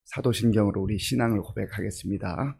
사도신경으로 우리 신앙을 고백하겠습니다.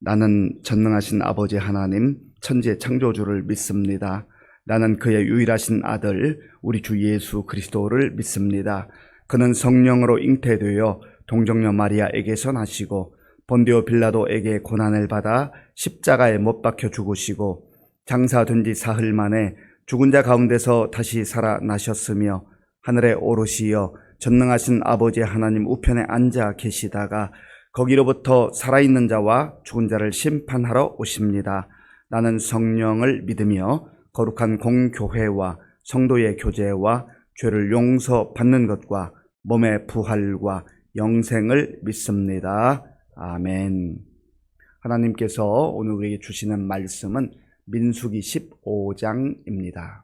나는 전능하신 아버지 하나님, 천지의 창조주를 믿습니다. 나는 그의 유일하신 아들, 우리 주 예수 그리스도를 믿습니다. 그는 성령으로 잉태되어 동정녀 마리아에게서 나시고 본디오 빌라도에게 고난을 받아 십자가에 못 박혀 죽으시고 장사된 지 사흘 만에 죽은 자 가운데서 다시 살아나셨으며 하늘에 오르시어 전능하신 아버지 하나님 우편에 앉아 계시다가 거기로부터 살아있는 자와 죽은 자를 심판하러 오십니다. 나는 성령을 믿으며 거룩한 공교회와 성도의 교제와 죄를 용서받는 것과 몸의 부활과 영생을 믿습니다. 아멘. 하나님께서 오늘 우리에게 주시는 말씀은 민수기 15장입니다.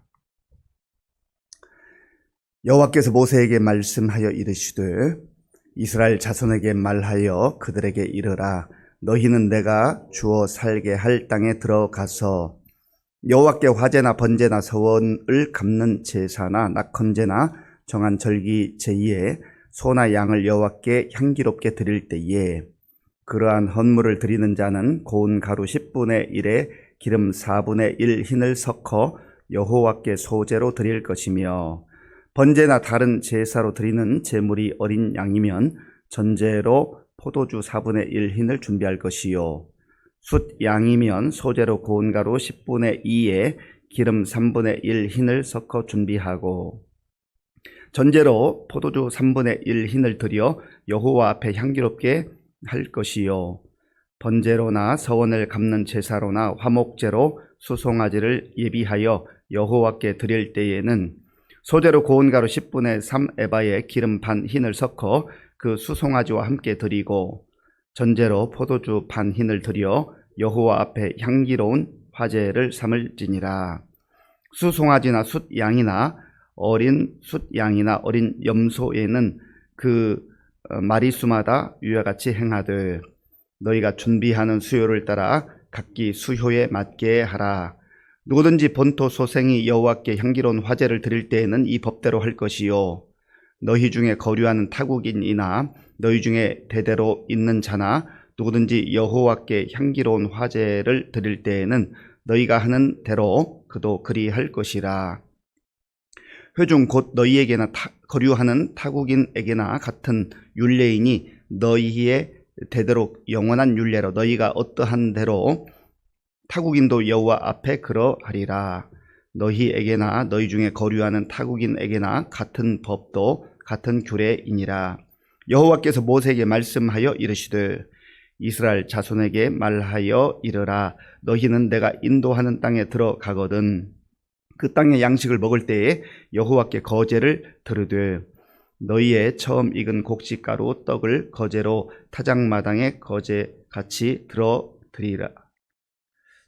여호와께서 모세에게 말씀하여 이르시되 이스라엘 자손에게 말하여 그들에게 이르라. 너희는 내가 주어 살게 할 땅에 들어가서 여호와께 화제나 번제나 서원을 갚는 제사나 낙헌제나 정한 절기 제의에 소나 양을 여호와께 향기롭게 드릴 때에 그러한 헌물을 드리는 자는 고운 가루 10분의 1에 기름 4분의 1 흰을 섞어 여호와께 소제로 드릴 것이며 번제나 다른 제사로 드리는 제물이 어린 양이면 전제로 포도주 4분의 1 흰을 준비할 것이요 숫 양이면 소제로 고운 가루 10분의 2에 기름 3분의 1 흰을 섞어 준비하고 전제로 포도주 3분의 1 흰을 드려 여호와 앞에 향기롭게 할 것이요 번제로나 서원을 갚는 제사로나 화목제로 수송아지를 예비하여 여호와께 드릴 때에는 소제로 고운 가루 10분의 3 에바에 기름 반 흰을 섞어 그 수송아지와 함께 드리고 전제로 포도주 반 흰을 드려 여호와 앞에 향기로운 화제를 삼을지니라. 수송아지나 숫양이나 어린 숫양이나 어린 염소에는 그 마리수마다 위와 같이 행하되 너희가 준비하는 수요를 따라 각기 수효에 맞게 하라. 누구든지 본토 소생이 여호와께 향기로운 화제를 드릴 때에는 이 법대로 할 것이요 너희 중에 거류하는 타국인이나 너희 중에 대대로 있는 자나 누구든지 여호와께 향기로운 화제를 드릴 때에는 너희가 하는 대로 그도 그리 할 것이라. 회중 곧 너희에게나 거류하는 타국인에게나 같은 율례이니 너희의 대대로 영원한 율례로 너희가 어떠한 대로 타국인도 여호와 앞에 그러하리라. 너희에게나 너희 중에 거류하는 타국인에게나 같은 법도 같은 규례이니라. 여호와께서 모세에게 말씀하여 이르시되 이스라엘 자손에게 말하여 이르라. 너희는 내가 인도하는 땅에 들어가거든 그 땅의 양식을 먹을 때에 여호와께 거제를 들으되 너희의 처음 익은 곡식가루 떡을 거제로 타작마당에 거제같이 들어드리라.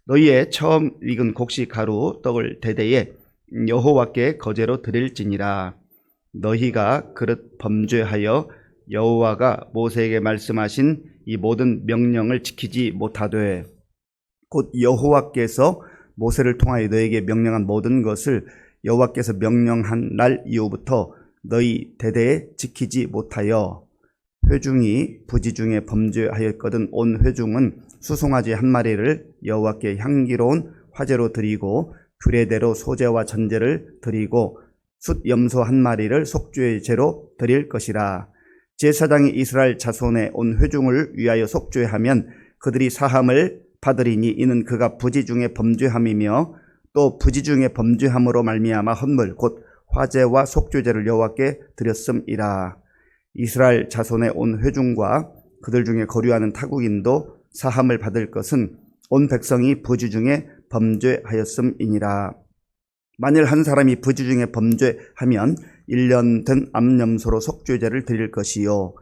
너희의 처음 익은 곡식가루 떡을 대대에 여호와께 거제로 드릴지니라. 너희가 그릇 범죄하여 여호와가 모세에게 말씀하신 이 모든 명령을 지키지 못하되 곧 여호와께서 모세를 통하여 너에게 명령한 모든 것을 여호와께서 명령한 날 이후부터 너희 대대에 지키지 못하여 회중이 부지 중에 범죄하였거든 온 회중은 수송아지 한 마리를 여호와께 향기로운 화제로 드리고 규례대로 소제와 전제를 드리고 숫 염소 한 마리를 속죄의 제로 드릴 것이라. 제사장이 이스라엘 자손의 온 회중을 위하여 속죄하면 그들이 사함을 받으리니 이는 그가 부지 중에 범죄함이며 또 부지 중에 범죄함으로 말미암아 헌물 곧 화제와 속죄제를 여호와께 드렸음이라. 이스라엘 자손의 온 회중과 그들 중에 거류하는 타국인도 사함을 받을 것은 온 백성이 부지 중에 범죄하였음이니라. 만일 한 사람이 부지 중에 범죄하면 1년 된 암염소로 속죄제를 드릴 것이요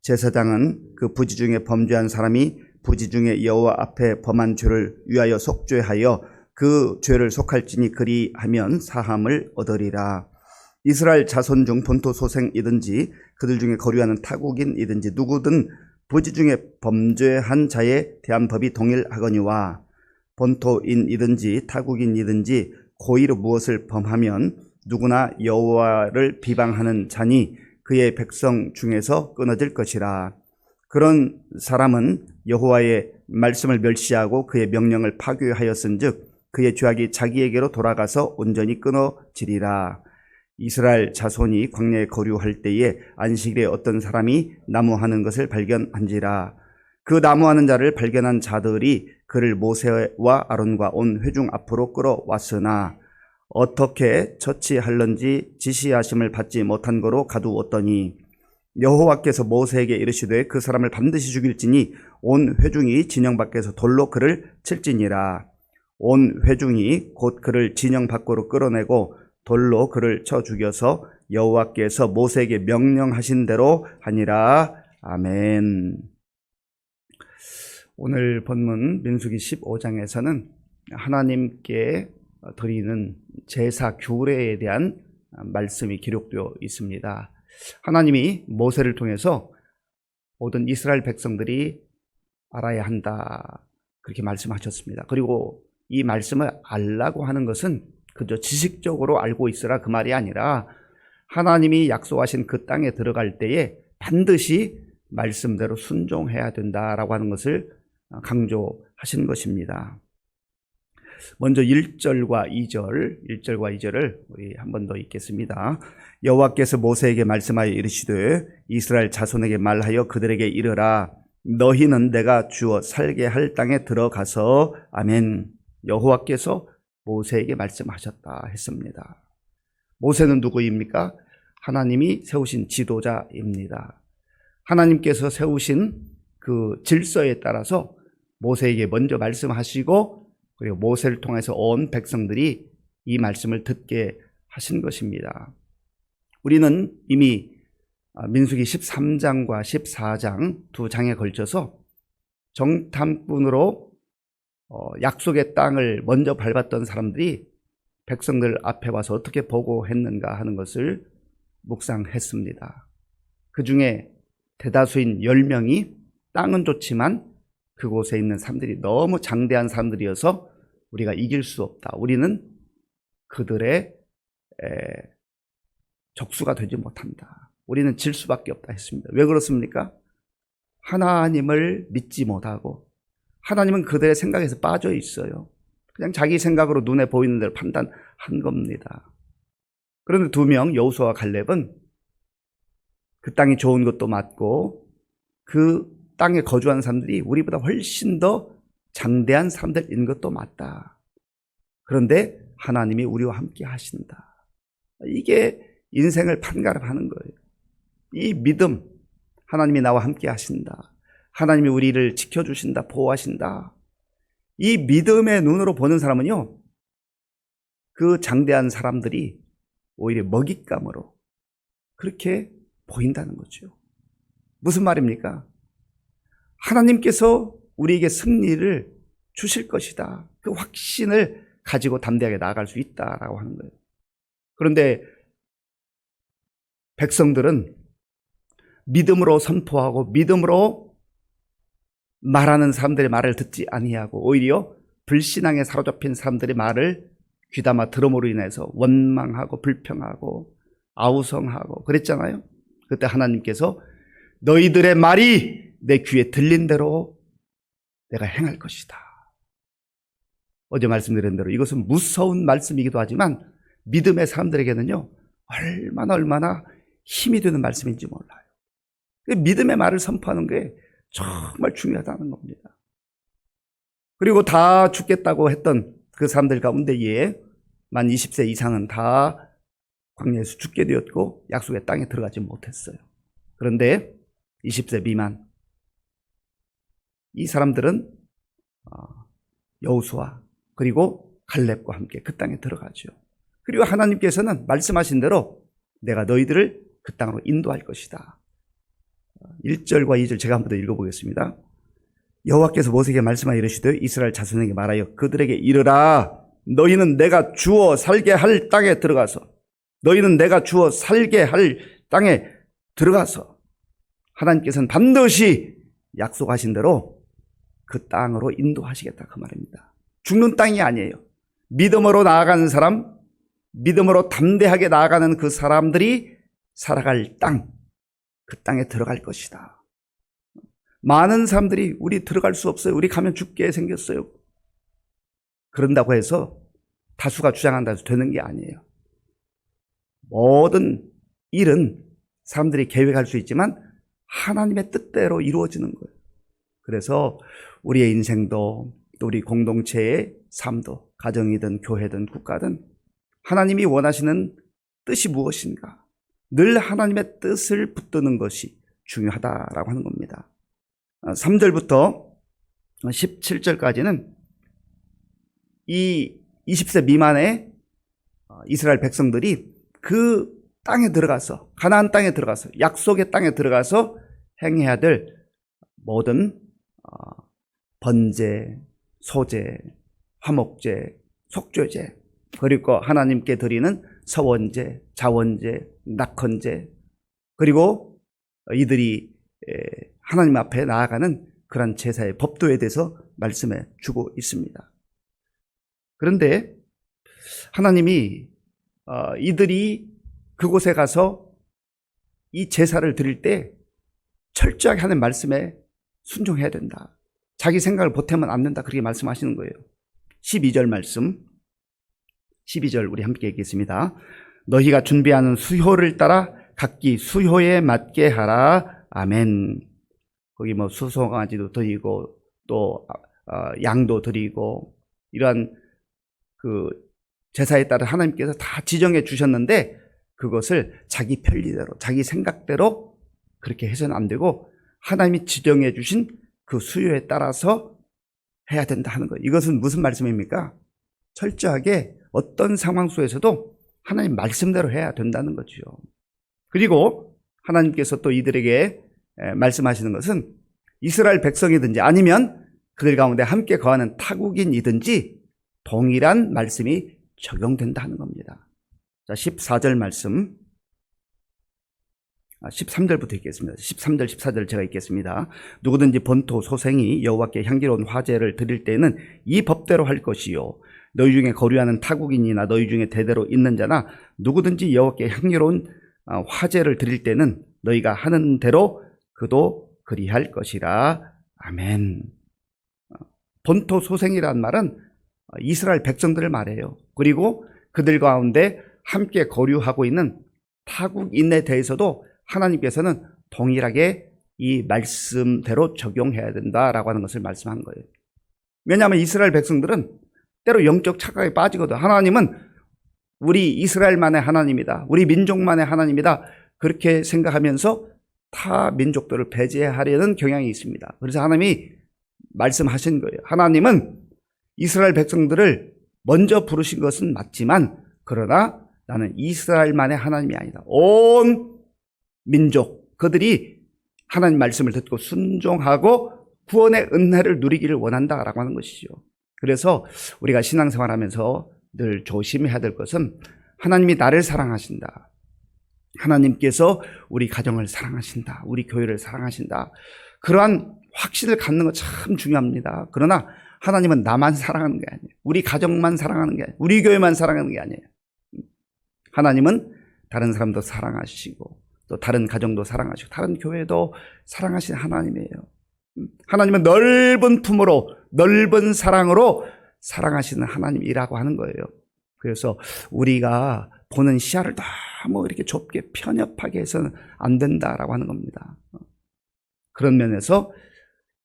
제사장은 그 부지 중에 범죄한 사람이 부지 중에 여호와 앞에 범한 죄를 위하여 속죄하여 그 죄를 속할지니 그리하면 사함을 얻으리라. 이스라엘 자손 중 본토 소생이든지 그들 중에 거류하는 타국인이든지 누구든 부지 중에 범죄한 자에 대한 법이 동일하거니와 본토인이든지 타국인이든지 고의로 무엇을 범하면 누구나 여호와를 비방하는 자니 그의 백성 중에서 끊어질 것이라. 그런 사람은 여호와의 말씀을 멸시하고 그의 명령을 파괴하였은즉 그의 죄악이 자기에게로 돌아가서 온전히 끊어지리라. 이스라엘 자손이 광야에 거류할 때에 안식일에 어떤 사람이 나무하는 것을 발견한지라. 그 나무하는 자를 발견한 자들이 그를 모세와 아론과 온 회중 앞으로 끌어왔으나 어떻게 처치할런지 지시하심을 받지 못한 거로 가두었더니 여호와께서 모세에게 이르시되 그 사람을 반드시 죽일지니 온 회중이 진영 밖에서 돌로 그를 칠지니라. 온 회중이 곧 그를 진영 밖으로 끌어내고 돌로 그를 쳐 죽여서 여호와께서 모세에게 명령하신 대로 하니라. 아멘. 오늘 본문 민수기 15장에서는 하나님께 드리는 제사 규례에 대한 말씀이 기록되어 있습니다. 하나님이 모세를 통해서 모든 이스라엘 백성들이 알아야 한다, 그렇게 말씀하셨습니다. 그리고 이 말씀을 알라고 하는 것은 그저 지식적으로 알고 있으라 그 말이 아니라 하나님이 약속하신 그 땅에 들어갈 때에 반드시 말씀대로 순종해야 된다라고 하는 것을 강조하신 것입니다. 먼저 1절과 2절을 우리 한 번 더 읽겠습니다. 여호와께서 모세에게 말씀하여 이르시되 이스라엘 자손에게 말하여 그들에게 이르라. 너희는 내가 주어 살게 할 땅에 들어가서. 아멘. 여호와께서 모세에게 말씀하셨다 했습니다. 모세는 누구입니까? 하나님이 세우신 지도자입니다. 하나님께서 세우신 그 질서에 따라서 모세에게 먼저 말씀하시고 그리고 모세를 통해서 온 백성들이 이 말씀을 듣게 하신 것입니다. 우리는 이미 민수기 13장과 14장 두 장에 걸쳐서 정탐꾼으로 약속의 땅을 먼저 밟았던 사람들이 백성들 앞에 와서 어떻게 보고했는가 하는 것을 묵상했습니다. 그 중에 대다수인 10명이 땅은 좋지만 그곳에 있는 사람들이 너무 장대한 사람들이어서 우리가 이길 수 없다. 우리는 그들의 적수가 되지 못한다. 우리는 질 수밖에 없다 했습니다. 왜 그렇습니까? 하나님을 믿지 못하고 하나님은 그들의 생각에서 빠져 있어요. 그냥 자기 생각으로 눈에 보이는 대로 판단한 겁니다. 그런데 2명 여호수아와 갈렙은 그 땅이 좋은 것도 맞고 그 땅에 거주하는 사람들이 우리보다 훨씬 더 장대한 사람들인 것도 맞다. 그런데 하나님이 우리와 함께 하신다. 이게 인생을 판가름하는 거예요. 이 믿음, 하나님이 나와 함께 하신다. 하나님이 우리를 지켜주신다, 보호하신다. 이 믿음의 눈으로 보는 사람은요, 그 장대한 사람들이 오히려 먹잇감으로 그렇게 보인다는 거죠. 무슨 말입니까? 하나님께서 우리에게 승리를 주실 것이다. 그 확신을 가지고 담대하게 나아갈 수 있다라고 하는 거예요. 그런데 백성들은 믿음으로 선포하고 믿음으로 말하는 사람들의 말을 듣지 아니하고 오히려 불신앙에 사로잡힌 사람들의 말을 귀담아 들음으로 인해서 원망하고 불평하고 아우성하고 그랬잖아요. 그때 하나님께서 너희들의 말이 내 귀에 들린 대로 내가 행할 것이다. 어제 말씀드린 대로 이것은 무서운 말씀이기도 하지만 믿음의 사람들에게는요, 얼마나 힘이 되는 말씀인지 몰라요. 믿음의 말을 선포하는 게 정말 중요하다는 겁니다. 그리고 다 죽겠다고 했던 그 사람들 가운데에 만 20세 이상은 다 광야에서 죽게 되었고 약속의 땅에 들어가지 못했어요. 그런데 20세 미만 이 사람들은 여호수아 그리고 갈렙과 함께 그 땅에 들어가죠. 그리고 하나님께서는 말씀하신 대로 내가 너희들을 그 땅으로 인도할 것이다. 1절과 2절 제가 한번 더 읽어보겠습니다. 여호와께서 모세에게 말씀하여 이르시되 이스라엘 자손에게 말하여 그들에게 이르라. 너희는 내가 주어 살게 할 땅에 들어가서 너희는 내가 주어 살게 할 땅에 들어가서 하나님께서는 반드시 약속하신 대로 그 땅으로 인도하시겠다 그 말입니다. 죽는 땅이 아니에요. 믿음으로 나아가는 사람, 믿음으로 담대하게 나아가는 그 사람들이 살아갈 땅, 그 땅에 들어갈 것이다. 많은 사람들이 우리 들어갈 수 없어요. 우리 가면 죽게 생겼어요. 그런다고 해서 다수가 주장한다고 해서 되는 게 아니에요. 모든 일은 사람들이 계획할 수 있지만 하나님의 뜻대로 이루어지는 거예요. 그래서 우리의 인생도 또 우리 공동체의 삶도 가정이든 교회든 국가든 하나님이 원하시는 뜻이 무엇인가? 늘 하나님의 뜻을 붙드는 것이 중요하다라고 하는 겁니다. 3절부터 17절까지는 이 20세 미만의 이스라엘 백성들이 그 땅에 들어가서, 가나안 땅에 들어가서, 약속의 땅에 들어가서 행해야 될 모든 번제, 소제, 화목제, 속죄제, 그리고 하나님께 드리는 서원제, 자원제, 낙헌제, 그리고 이들이 하나님 앞에 나아가는 그런 제사의 법도에 대해서 말씀해 주고 있습니다. 그런데 하나님이 이들이 그곳에 가서 이 제사를 드릴 때 철저하게 하는 말씀에 순종해야 된다. 자기 생각을 보태면 안 된다. 그렇게 말씀하시는 거예요. 12절 말씀, 12절 우리 함께 읽겠습니다. 너희가 준비하는 수효를 따라 각기 수효에 맞게 하라. 아멘. 거기 뭐 수송아지도 드리고 또 양도 드리고 이러한 그 제사에 따라 하나님께서 다 지정해 주셨는데 그것을 자기 편리대로 자기 생각대로 그렇게 해서는 안 되고 하나님이 지정해 주신 그 수요에 따라서 해야 된다 하는 거예요. 이것은 무슨 말씀입니까? 철저하게 어떤 상황 속에서도 하나님 말씀대로 해야 된다는 거죠. 그리고 하나님께서 또 이들에게 말씀하시는 것은 이스라엘 백성이든지 아니면 그들 가운데 함께 거하는 타국인이든지 동일한 말씀이 적용된다 하는 겁니다. 자, 14절 말씀, 13절부터 읽겠습니다. 13절, 14절 제가 읽겠습니다. 누구든지 본토 소생이 여호와께 향기로운 화제를 드릴 때는 이 법대로 할 것이요. 너희 중에 거류하는 타국인이나 너희 중에 대대로 있는 자나 누구든지 여호와께 향기로운 화제를 드릴 때는 너희가 하는 대로 그도 그리할 것이라. 아멘. 본토 소생이라는 말은 이스라엘 백성들을 말해요. 그리고 그들 가운데 함께 거류하고 있는 타국인에 대해서도 하나님께서는 동일하게 이 말씀대로 적용해야 된다라고 하는 것을 말씀한 거예요. 왜냐하면 이스라엘 백성들은 때로 영적 착각에 빠지거든. 하나님은 우리 이스라엘만의 하나님이다. 우리 민족만의 하나님이다. 그렇게 생각하면서 타 민족들을 배제하려는 경향이 있습니다. 그래서 하나님이 말씀하신 거예요. 하나님은 이스라엘 백성들을 먼저 부르신 것은 맞지만 그러나 나는 이스라엘만의 하나님이 아니다. 온 민족, 그들이 하나님 말씀을 듣고 순종하고 구원의 은혜를 누리기를 원한다라고 하는 것이죠. 그래서 우리가 신앙생활하면서 늘 조심해야 될 것은 하나님이 나를 사랑하신다. 하나님께서 우리 가정을 사랑하신다. 우리 교회를 사랑하신다. 그러한 확신을 갖는 것 참 중요합니다. 그러나 하나님은 나만 사랑하는 게 아니에요. 우리 가정만 사랑하는 게 아니에요. 우리 교회만 사랑하는 게 아니에요. 하나님은 다른 사람도 사랑하시고 또 다른 가정도 사랑하시고 다른 교회도 사랑하시는 하나님이에요. 하나님은 넓은 품으로 넓은 사랑으로 사랑하시는 하나님이라고 하는 거예요. 그래서 우리가 보는 시야를 너무 이렇게 좁게 편협하게 해서는 안 된다라고 하는 겁니다. 그런 면에서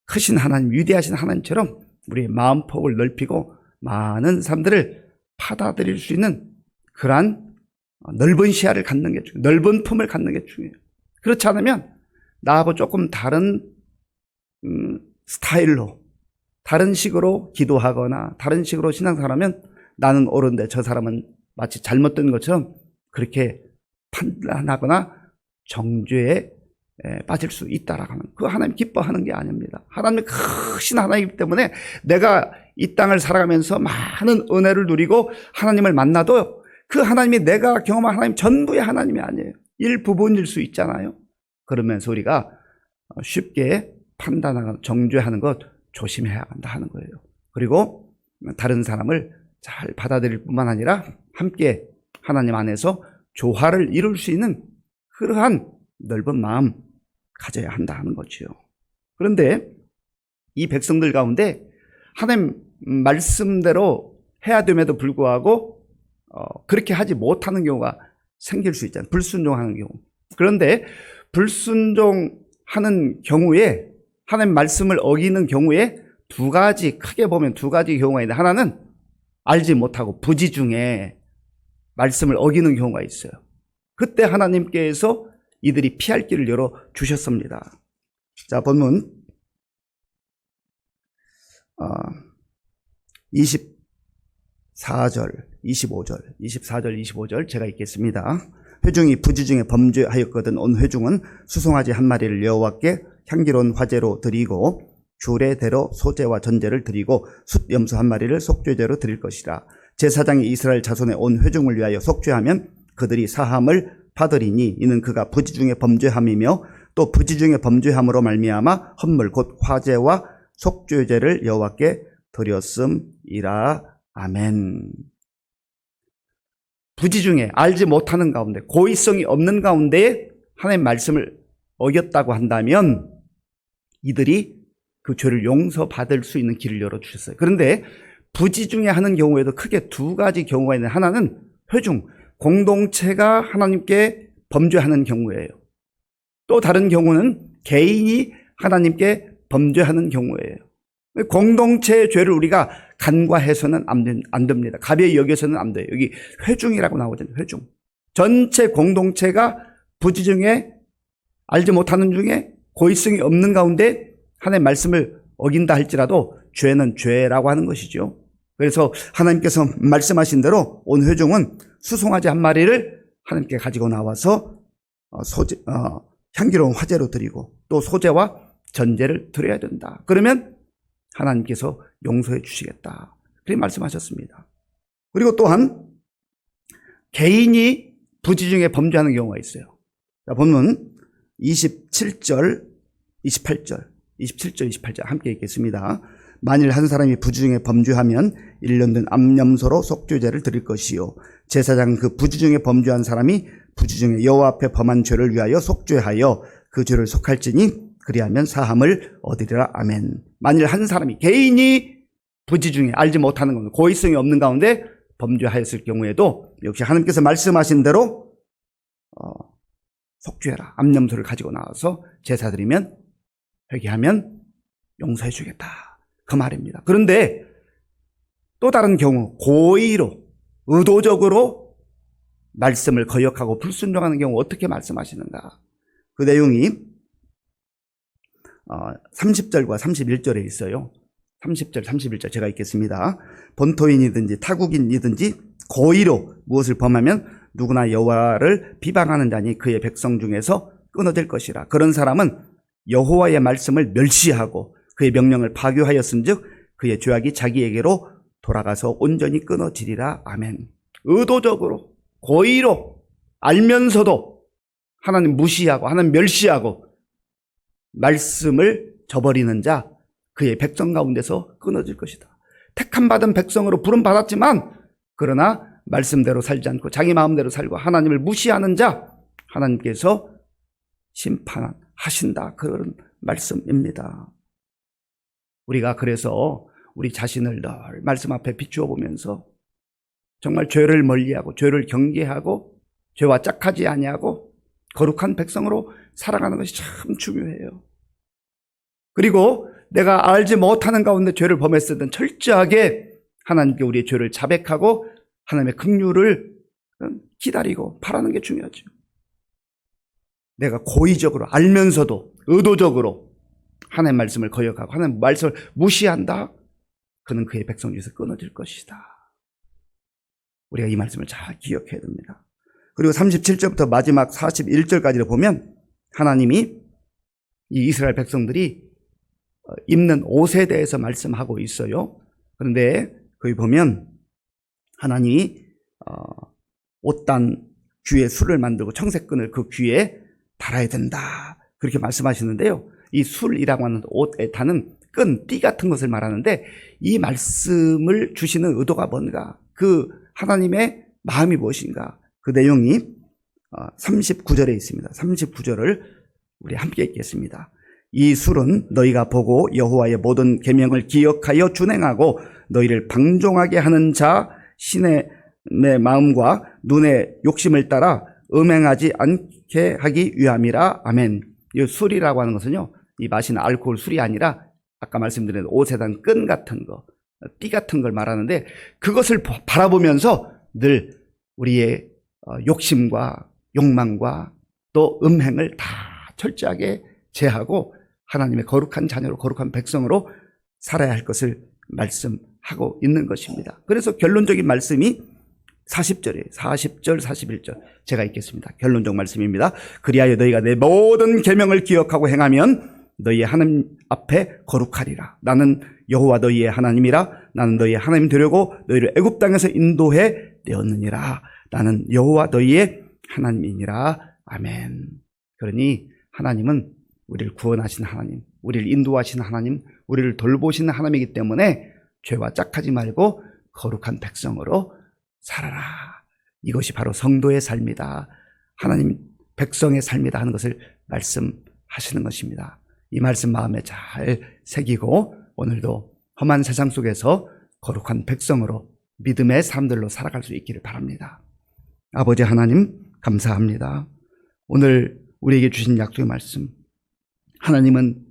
크신 하나님, 위대하신 하나님처럼 우리의 마음폭을 넓히고 많은 사람들을 받아들일 수 있는 그러한 넓은 시야를 갖는 게 중요해요. 넓은 품을 갖는 게 중요해요. 그렇지 않으면 나하고 조금 다른 스타일로 다른 식으로 기도하거나 다른 식으로 신앙생활하면 나는 옳은데 저 사람은 마치 잘못된 것처럼 그렇게 판단하거나 정죄에 빠질 수 있다라고 하는, 그 하나님 기뻐하는 게 아닙니다. 하나님이 크신 하나님이기 때문에 내가 이 땅을 살아가면서 많은 은혜를 누리고 하나님을 만나도 그 하나님이 내가 경험한 하나님 전부의 하나님이 아니에요. 일부분일 수 있잖아요. 그러면서 우리가 쉽게 판단하거나 정죄하는 것 조심해야 한다 하는 거예요. 그리고 다른 사람을 잘 받아들일 뿐만 아니라 함께 하나님 안에서 조화를 이룰 수 있는 그러한 넓은 마음 가져야 한다 하는 거죠. 그런데 이 백성들 가운데 하나님 말씀대로 해야 됨에도 불구하고 그렇게 하지 못하는 경우가 생길 수 있잖아요. 불순종하는 경우. 그런데 불순종하는 경우에 하나님 말씀을 어기는 경우에 두 가지, 크게 보면 두 가지 경우가 있는데, 하나는 알지 못하고 부지중에 말씀을 어기는 경우가 있어요. 그때 하나님께서 이들이 피할 길을 열어 주셨습니다. 자, 본문 24절, 25절 제가 읽겠습니다. 회중이 부지중에 범죄하였거든 온 회중은 수송아지 한 마리를 여호와께 향기로운 화제로 드리고 규례대로 소제와 전제를 드리고 숫염소 한 마리를 속죄제로 드릴 것이라. 제사장이 이스라엘 자손의 온 회중을 위하여 속죄하면 그들이 사함을 받으리니 이는 그가 부지중에 범죄함이며 또 부지중에 범죄함으로 말미암아 헌물 곧 화제와 속죄제를 여호와께 드렸음이라. 아멘. 부지중에 알지 못하는 가운데, 고의성이 없는 가운데 하나님의 말씀을 어겼다고 한다면 이들이 그 죄를 용서받을 수 있는 길을 열어주셨어요. 그런데 부지중에 하는 경우에도 크게 두 가지 경우가 있는데, 하나는 회중, 공동체가 하나님께 범죄하는 경우예요. 또 다른 경우는 개인이 하나님께 범죄하는 경우예요. 공동체의 죄를 우리가 간과해서는 안 됩니다. 가벼이 여겨서는 안 돼요. 여기 회중이라고 나오잖아요. 회중. 전체 공동체가 부지중에 알지 못하는 중에 고의성이 없는 가운데 하나님의 말씀을 어긴다 할지라도 죄는 죄라고 하는 것이죠. 그래서 하나님께서 말씀하신 대로 온 회중은 수송아지 한 마리를 하나님께 가지고 나와서 향기로운 화제로 드리고 또 소제와 전제를 드려야 된다. 그러면 하나님께서 용서해 주시겠다. 그렇게 말씀하셨습니다. 그리고 또한 개인이 부지중에 범죄하는 경우가 있어요. 자, 본문 27절, 28절 함께 읽겠습니다. 만일 한 사람이 부지중에 범죄하면 1년 된 암염소로 속죄제를 드릴 것이요 제사장은 그 부지중에 범죄한 사람이 부지중에 여호와 앞에 범한 죄를 위하여 속죄하여 그 죄를 속할지니 그리하면 사함을 얻으리라. 아멘. 만일 한 사람이, 개인이 부지중에 알지 못하는 겁니다. 고의성이 없는 가운데 범죄하였을 경우에도 역시 하나님께서 말씀하신 대로 속죄해라. 암염소를 가지고 나와서 제사 드리면, 회개하면 용서해 주겠다. 그 말입니다. 그런데 또 다른 경우, 고의로 의도적으로 말씀을 거역하고 불순종하는 경우 어떻게 말씀하시는가? 그 내용이 30절과 31절에 있어요. 30절, 31절 제가 읽겠습니다. 본토인이든지 타국인이든지 고의로 무엇을 범하면 누구나 여호와를 비방하는 자니 그의 백성 중에서 끊어질 것이라. 그런 사람은 여호와의 말씀을 멸시하고 그의 명령을 파교하였은즉 그의 죄악이 자기에게로 돌아가서 온전히 끊어지리라. 아멘. 의도적으로, 고의로, 알면서도 하나님 무시하고 하나님 멸시하고 말씀을 저버리는 자, 그의 백성 가운데서 끊어질 것이다. 택함받은 백성으로 부름받았지만 그러나 말씀대로 살지 않고 자기 마음대로 살고 하나님을 무시하는 자, 하나님께서 심판하신다. 그런 말씀입니다. 우리가 그래서 우리 자신을 늘 말씀 앞에 비추어 보면서 정말 죄를 멀리하고 죄를 경계하고 죄와 짝하지 아니하고 거룩한 백성으로 살아가는 것이 참 중요해요. 그리고 내가 알지 못하는 가운데 죄를 범했을 땐 철저하게 하나님께 우리의 죄를 자백하고 하나님의 긍휼을 기다리고 바라는 게 중요하죠. 내가 고의적으로 알면서도 의도적으로 하나님의 말씀을 거역하고 하나님의 말씀을 무시한다? 그는 그의 백성 중에서 끊어질 것이다. 우리가 이 말씀을 잘 기억해야 됩니다. 그리고 37절부터 마지막 41절까지를 보면 하나님이 이 이스라엘 백성들이 입는 옷에 대해서 말씀하고 있어요. 그런데 거기 보면 하나님이 옷단 귀에 술을 만들고 청색끈을 그 귀에 달아야 된다. 그렇게 말씀하시는데요. 이 술이라고 하는 옷에 다는 끈, 띠 같은 것을 말하는데 이 말씀을 주시는 의도가 뭔가, 그 하나님의 마음이 무엇인가, 그 내용이 39절에 있습니다. 39절을 우리 함께 읽겠습니다. 이 술은 너희가 보고 여호와의 모든 계명을 기억하여 준행하고 너희를 방종하게 하는 자 신의 내 마음과 눈의 욕심을 따라 음행하지 않게 하기 위함이라. 아멘. 이 술이라고 하는 것은요, 이 마시는 알코올 술이 아니라 아까 말씀드린 오세단 끈 같은 거, 띠 같은 걸 말하는데, 그것을 바라보면서 늘 우리의 욕심과 욕망과 또 음행을 다 철저하게 제하고 하나님의 거룩한 자녀로, 거룩한 백성으로 살아야 할 것을 말씀하고 있는 것입니다. 그래서 결론적인 말씀이 40절이에요. 40절, 41절. 제가 읽겠습니다. 결론적 말씀입니다. 그리하여 너희가 내 모든 계명을 기억하고 행하면 너희의 하나님 앞에 거룩하리라. 나는 여호와 너희의 하나님이라. 나는 너희의 하나님 되려고 너희를 애굽 땅에서 인도해 내었느니라. 나는 여호와 너희의 하나님이니라. 아멘. 그러니 하나님은 우리를 구원하신 하나님, 우리를 인도하신 하나님, 우리를 돌보시는 하나님이기 때문에 죄와 짝하지 말고 거룩한 백성으로 살아라. 이것이 바로 성도의 삶이다. 하나님 백성의 삶이다 하는 것을 말씀하시는 것입니다. 이 말씀 마음에 잘 새기고 오늘도 험한 세상 속에서 거룩한 백성으로 믿음의 사람들로 살아갈 수 있기를 바랍니다. 아버지 하나님 감사합니다. 오늘 우리에게 주신 약속의 말씀, 하나님은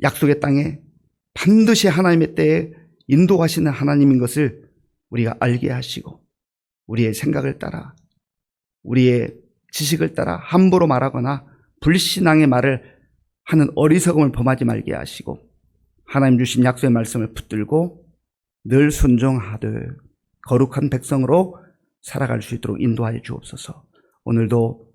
약속의 땅에 반드시 하나님의 때에 인도하시는 하나님인 것을 우리가 알게 하시고 우리의 생각을 따라 우리의 지식을 따라 함부로 말하거나 불신앙의 말을 하는 어리석음을 범하지 말게 하시고 하나님 주신 약속의 말씀을 붙들고 늘 순종하되 거룩한 백성으로 살아갈 수 있도록 인도하여 주옵소서. 오늘도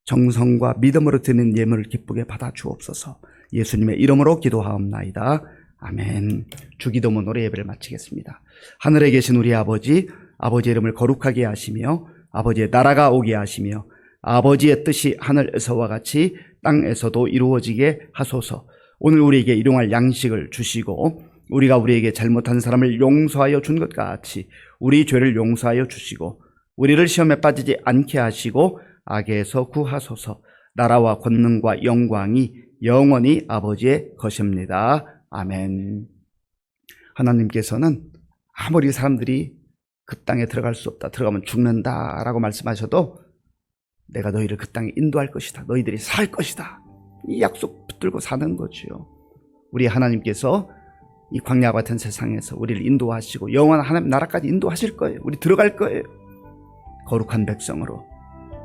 정성과 믿음으로 드리는 예물을 기쁘게 받아 주옵소서. 예수님의 이름으로 기도하옵나이다. 아멘. 주기도문 노래 예배를 마치겠습니다. 하늘에 계신 우리 아버지, 아버지의 이름을 거룩하게 하시며 아버지의 나라가 오게 하시며 아버지의 뜻이 하늘에서와 같이 땅에서도 이루어지게 하소서. 오늘 우리에게 일용할 양식을 주시고 우리가 우리에게 잘못한 사람을 용서하여 준 것 같이 우리 죄를 용서하여 주시고 우리를 시험에 빠지지 않게 하시고 악에서 구하소서. 나라와 권능과 영광이 영원히 아버지의 것입니다. 아멘. 하나님께서는 아무리 사람들이 그 땅에 들어갈 수 없다, 들어가면 죽는다 라고 말씀하셔도 내가 너희를 그 땅에 인도할 것이다, 너희들이 살 것이다, 이 약속 붙들고 사는 거지요. 우리 하나님께서 이 광야 같은 세상에서 우리를 인도하시고 영원한 하나님 나라까지 인도하실 거예요. 우리 들어갈 거예요. 거룩한 백성으로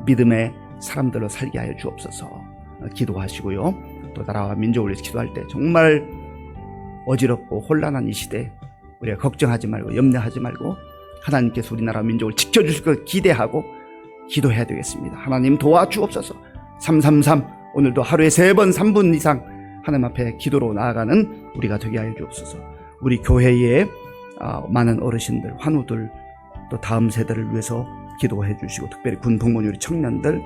믿음의 사람들로 살게 하여 주옵소서. 기도하시고요. 또 나라와 민족을 위해서 기도할 때 정말 어지럽고 혼란한 이 시대 우리가 걱정하지 말고 염려하지 말고 하나님께서 우리나라 민족을 지켜주실 것 기대하고 기도해야 되겠습니다. 하나님 도와주옵소서. 333 오늘도 하루에 3번 3분 이상 하나님 앞에 기도로 나아가는 우리가 되게 하여 주옵소서. 우리 교회에 많은 어르신들, 환우들, 또 다음 세대를 위해서 기도해 주시고 특별히 군 복무원 우리 청년들,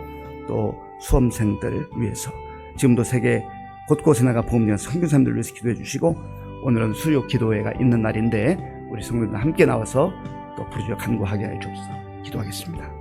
또 수험생들 위해서 지금도 세계 곳곳에 나가 복음전 선교사님들 위해서 기도해 주시고 오늘은 수요 기도회가 있는 날인데 우리 성도들 함께 나와서 또 부르짖어 간구하게 하여 주옵소서. 기도하겠습니다.